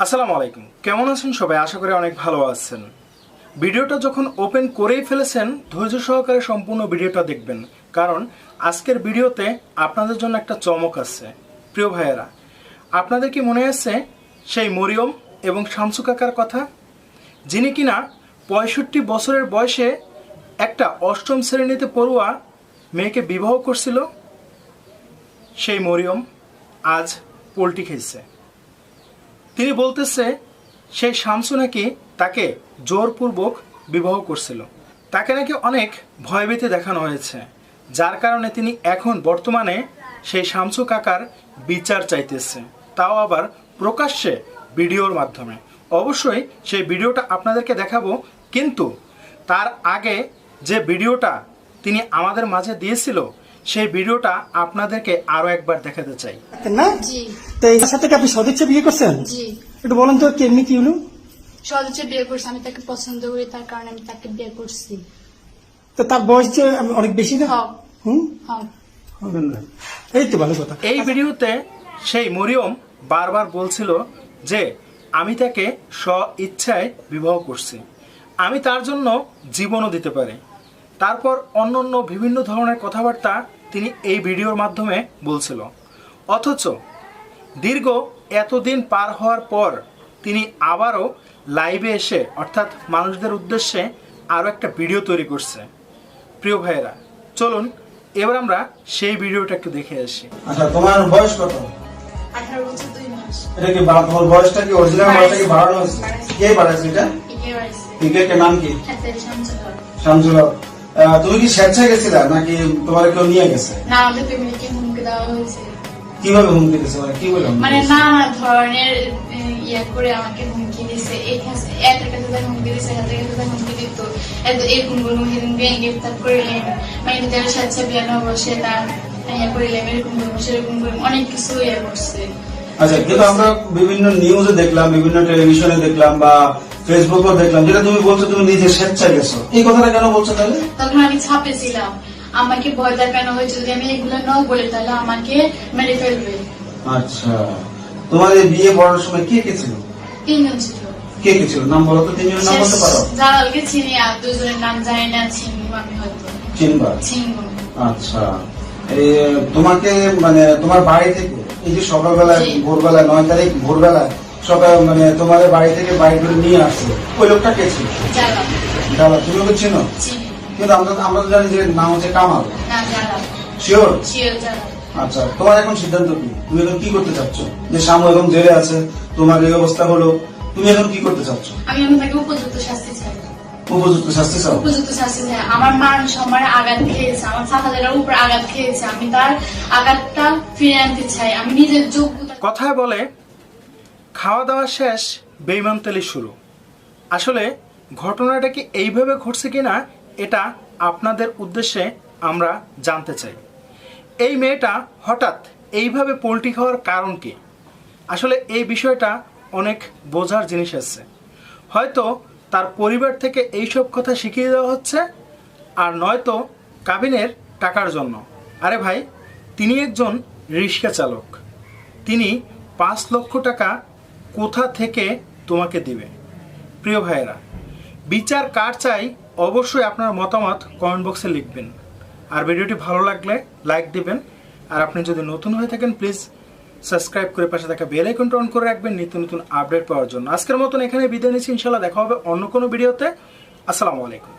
আসসালামু আলাইকুম, কেমন আছেন সবাই? আশা করি অনেক ভালো আছেন। ভিডিওটা যখন ওপেন করেই ফেলেছেন, ধৈর্য সহকারে সম্পূর্ণ ভিডিওটা দেখবেন, কারণ আজকের ভিডিওতে আপনাদের জন্য একটা চমক আছে। প্রিয় ভাইয়েরা, আপনাদের কি মনে আছে সেই মরিয়ম এবং শামসু কাকার কথা, যিনি কিনা ৬৫ বছরের বয়সে একটা অষ্টম শ্রেণীতে পড়ুয়া মেয়েকে বিবাহ করছিল? সেই মরিয়ম আজ পোল্টি খেয়েছে। তিনি বলতেছে সেই শামসু নাকি তাকে জোরপূর্বক বিবাহ করছিল, তাকে নাকি অনেক ভয়ভীতি দেখানো হয়েছে, যার কারণে তিনি এখন বর্তমানে সেই শামসু কাকার বিচার চাইতেছে, তাও আবার প্রকাশ্যে ভিডিওর মাধ্যমে। অবশ্যই সেই ভিডিওটা আপনাদেরকে দেখাবো, কিন্তু তার আগে যে ভিডিওটা তিনি আমাদের মাঝে দিয়েছিল সেই ভিডিওটা আপনাদেরকে আরো একবার দেখাতে চাই। না জি, তো এই সাথে কি আপনি সদিচ্ছা বিয়ে করছেন? জি। একটু বলেন তো কেমনি কি হলো? সদিচ্ছা বিয়ে করছি, আমি তাকে পছন্দ করি, তার কারণে আমি তাকে বিয়ে করছি। তো তার বয়স যে অনেক বেশি না? হ্যাঁ। হুম, হ্যাঁ। এই তো ভালো কথা। এই ভিডিওতে সেই মরিয়ম বারবার বলছিল যে আমি তাকে স্ব ইচ্ছায় বিবাহ করছি, আমি তার জন্য জীবনও দিতে পারি। তারপর অন্য বিভিন্ন ধরনের কথাবার্তা তিনি এই ভিডিওর মাধ্যমে বলছিল। অথচ দীর্ঘ এতদিন পার হওয়ার পর তিনি আবারও লাইভে এসে, অর্থাৎ মানুষদের উদ্দেশ্যে আরও একটা ভিডিও তৈরি করছে। প্রিয় ভাইয়েরা, চলুন এবার আমরা সেই ভিডিওটা একটু দেখে আসি। আচ্ছা, তোমার বয়স কত? 18 বছর 2 মাস। এটা কি তোমার বয়সটা কি অরিজিনাল বয়সটা কি বাড়ানো হয়েছে? কে বাড়াইছে এটা? কে নাম কি? শামসুল হক। তুমি কি স্বেচ্ছায় গেছিলা নাকি তোমার কেউ নিয়ে গেছে? না, আমাদের ফ্যামিলিকে হুমকি দেওয়া হয়েছে। কিভাবে হুমকি দিয়েছে, মানে কি বললাম? মানে নানা ধরনের ইয়ে করে আমাকে হুমকি দিছে। এটার কাছে তার হুমকি দিছে, হাতের কাছে তার হুমকি দিত। এরকম বলবো, সেদিনকে গ্রেফতার করিলেন, মানে যারা স্বেচ্ছা বিয়ানো বসে তার ইয়ে করিলেন, এরকম বলবো সেরকম করবো, অনেক কিছু ইয়ে করছে। আচ্ছা, কিন্তু আমরা বিভিন্ন নিউজে দেখলাম, বিভিন্ন টেলিভিশনে দেখলাম বা ফেসবুকেও দেখলাম, যেটা তুমি বলছো তুমি নিজে স্বেচ্ছায় গেছো, এই কথাটা কেন বলছো তাহলে? তখন আমি ছাপে ছিলাম, আমাকে ভয় দেখানো হয়েছে যদি আমি এগুলো না বলি তাহলে আমাকে মেরে ফেলবে। আচ্ছা, তোমার এই বিয়ে পড়ার সময় কে কে ছিল? 3 জন ছিল। কে কে ছিল? নাম বলো তো, 3 জনের নাম বলতে পারো? জালালকে চিনি, আর 2 জনের নাম জানি না, চিনবো আমি হয়তো। চিনবা? চিনবো। আচ্ছা, এই তোমাকে মানে তোমার বাড়ি থেকে এই যে সকালবেলায় ভোরবেলায় 9 তারিখ ভোরবেলায় সকাল মানে তোমার বাড়ি থেকে বাড়ি করে নিয়ে আসলো, ওই লোকটা কে ছিল? জালাল। জালাল। তুমি ওকে চিনো? চিনি। কিন্তু আমরা তো জানি যে নাম হচ্ছে কামাল। না, জালাল। শিওর? শিওর জালাল। আচ্ছা, তোমার এখন সিদ্ধান্ত কি? তুমি এখন কি করতে চাচ্ছ? যে শামু এখন জেলে আছে, তোমার এই অবস্থা হলো, তুমি এখন কি করতে চাচ্ছ? আমি এখন তাকে উপযুক্ত শাস্তি চাই। উপযুক্ত শাস্তি চাও? উপযুক্ত শাস্তি চাই। আমার মান সম্মানে আঘাত খেয়েছে, আমার ছাত্রদের উপর আঘাত খেয়েছে, আমি তার আঘাতটা ফিরে আনতে চাই। আমি নিজের যোগ্যতা। কথায় বলে খাওয়া দাওয়া শেষ, বেঈমান তেলি শুরু। আসলে ঘটনাটা কি এইভাবে ঘটছে কিনা এটা আপনাদের উদ্দেশ্যে আমরা জানতে চাই। এই মেয়েটা হঠাৎ এইভাবে পোল্টি খাওয়ার কারণ কি? আসলে এই বিষয়টা অনেক বোঝার জিনিস আছে। হয়তো তার পরিবার থেকে এইসব কথা শিখিয়ে দেওয়া হচ্ছে, আর নয়তো কাবিনের টাকার জন্য। আরে ভাই, তিনি একজন রিক্সা চালক, তিনি 5 লক্ষ টাকা কোথা থেকে তোমাকে দিবে? প্রিয় ভাইয়েরা, বিচার কার চাই অবশ্যই আপনার মতামত কমেন্ট বক্সে লিখবেন। আর ভিডিওটি ভালো লাগলে লাইক দিবেন, আর আপনি যদি নতুন হয়ে থাকেন প্লিজ সাবস্ক্রাইব করে পাশে থাকা বেল আইকনটা অন করে রাখবেন নিত্য নতুন আপডেট পাওয়ার জন্য। আজকের মতন এখানে বিদায় নিচ্ছি, ইনশাল্লাহ দেখা হবে অন্য কোনো ভিডিওতে। আসসালামু আলাইকুম।